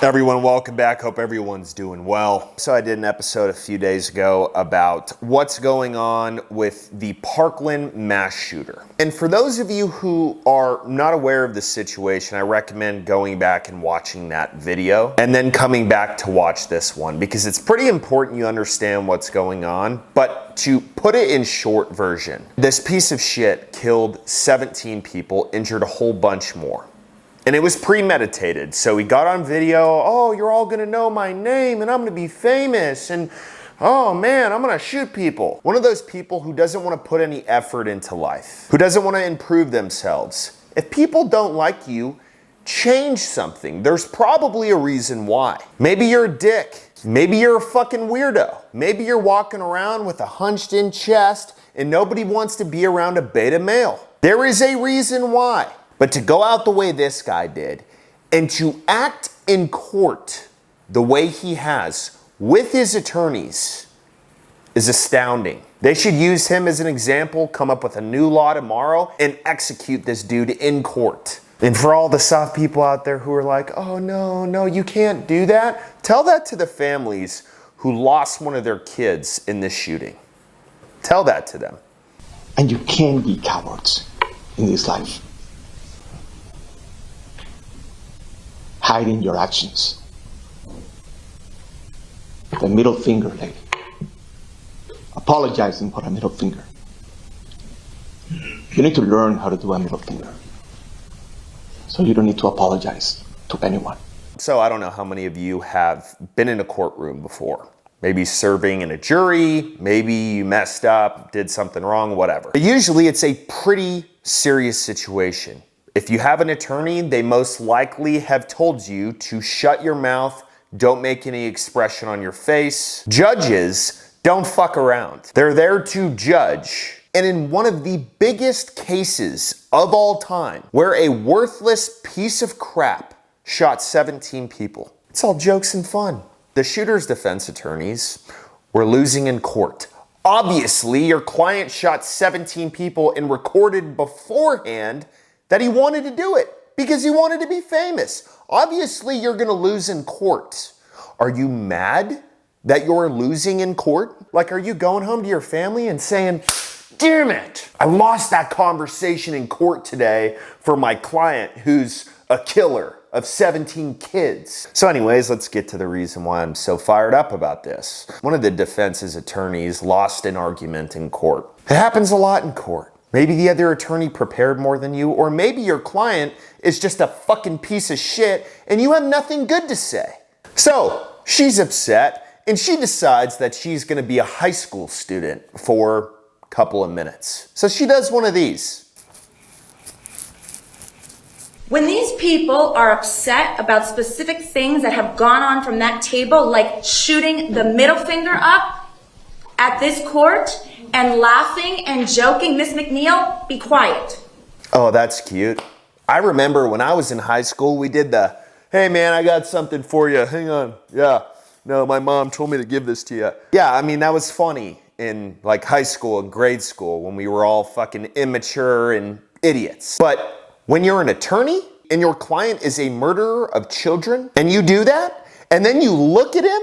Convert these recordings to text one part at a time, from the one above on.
Everyone, welcome back. Hope everyone's doing well. So I did an episode a few days ago about what's going on with the Parkland mass shooter. And for those of you who are not aware of the situation, I recommend going back and watching that video and then coming back to watch this one because it's pretty important you understand what's going on. But to put it in short version, this piece of shit killed 17 people, injured a whole bunch more. And it was premeditated. So he got on video, oh, you're all gonna know my name and I'm gonna be famous and oh man, I'm gonna shoot people. One of those people who doesn't wanna put any effort into life, who doesn't wanna improve themselves. If people don't like you, change something. There's probably a reason why. Maybe you're a dick. Maybe you're a fucking weirdo. Maybe you're walking around with a hunched in chest and nobody wants to be around a beta male. There is a reason why. But to go out the way this guy did and to act in court the way he has with his attorneys is astounding. They should use him as an example, come up with a new law tomorrow and execute this dude in court. And for all the soft people out there who are like, oh no, you can't do that. Tell that to the families who lost one of their kids in this shooting. Tell that to them. And you can't be cowards in this life. Hiding your actions. The middle finger, lady. Apologizing for a middle finger. You need to learn how to do a middle finger. So you don't need to apologize to anyone. So I don't know how many of you have been in a courtroom before. Maybe serving in a jury, maybe you messed up, did something wrong, whatever. But usually it's a pretty serious situation. If you have an attorney, they most likely have told you to shut your mouth, don't make any expression on your face. Judges don't fuck around. They're there to judge. And in one of the biggest cases of all time, where a worthless piece of crap shot 17 people, it's all jokes and fun. The shooter's defense attorneys were losing in court. Obviously, your client shot 17 people and recorded beforehand that he wanted to do it because he wanted to be famous. Obviously, you're gonna lose in court. Are you mad that you're losing in court? Like, are you going home to your family and saying, damn it, I lost that conversation in court today for my client who's a killer of 17 kids. So anyways, let's get to the reason why I'm so fired up about this. One of the defense's attorneys lost an argument in court. It happens a lot in court. Maybe the other attorney prepared more than you, or maybe your client is just a fucking piece of shit and you have nothing good to say. So she's upset and she decides that she's gonna be a high school student for a couple of minutes. So she does one of these. When these people are upset about specific things that have gone on from that table, like shooting the middle finger up at this court, and laughing and joking, Miss McNeil, be quiet. Oh, that's cute. I remember when I was in high school, we did the, hey man, I got something for you, hang on. Yeah, no, my mom told me to give this to you. Yeah, I mean, that was funny in like high school and grade school when we were all fucking immature and idiots. But when you're an attorney and your client is a murderer of children and you do that, and then you look at him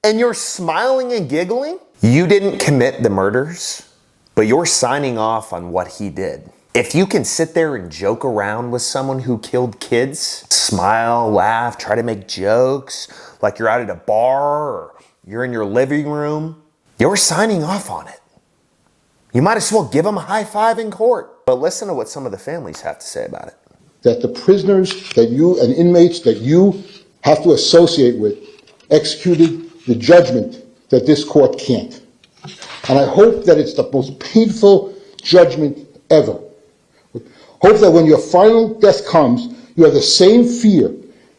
and you're smiling and giggling, you didn't commit the murders, but you're signing off on what he did. If you can sit there and joke around with someone who killed kids, smile, laugh, try to make jokes, like you're out at a bar or you're in your living room, you're signing off on it. You might as well give them a high five in court. But listen to what some of the families have to say about it. That the prisoners that you and inmates that you have to associate with executed the judgment that this court can't. And I hope that it's the most painful judgment ever. Hope that when your final death comes, you have the same fear,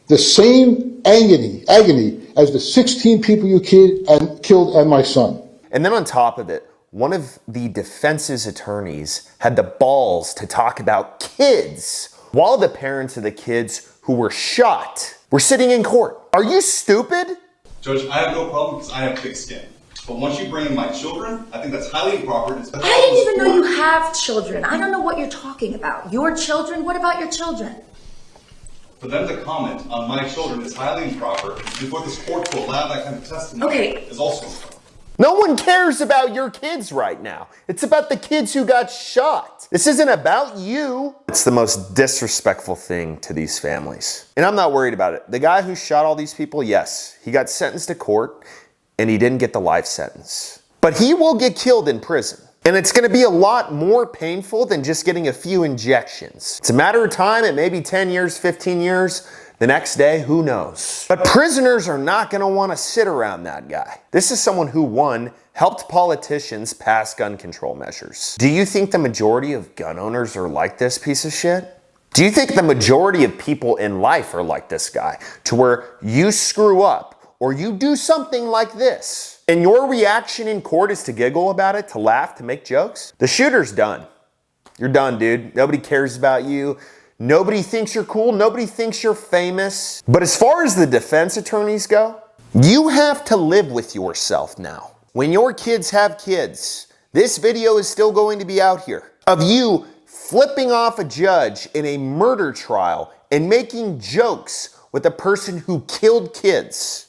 the same agony as the 16 people you killed and my son. And then on top of it, one of the defense's attorneys had the balls to talk about kids while the parents of the kids who were shot were sitting in court. Are you stupid? Judge, I have no problem because I have thick skin. But once you bring in my children, I think that's highly improper. I didn't even know you have children. I don't know what you're talking about. Your children? What about your children? For them to comment on my children is highly improper, and for this court to allow that kind of testimony is also improper. No one cares about your kids right now. It's about the kids who got shot. This isn't about you. It's the most disrespectful thing to these families. And I'm not worried about it. The guy who shot all these people, yes, he got sentenced to court and he didn't get the life sentence. But he will get killed in prison. And it's gonna be a lot more painful than just getting a few injections. It's a matter of time, it may be 10 years, 15 years. The next day, who knows? But prisoners are not gonna wanna sit around that guy. This is someone who, one, helped politicians pass gun control measures. Do you think the majority of gun owners are like this piece of shit? Do you think the majority of people in life are like this guy, to where you screw up or you do something like this, and your reaction in court is to giggle about it, to laugh, to make jokes? The shooter's done. You're done, dude. Nobody cares about you. Nobody thinks you're cool. Nobody thinks you're famous. But as far as the defense attorneys go, you have to live with yourself now. When your kids have kids, this video is still going to be out here of you flipping off a judge in a murder trial and making jokes with a person who killed kids.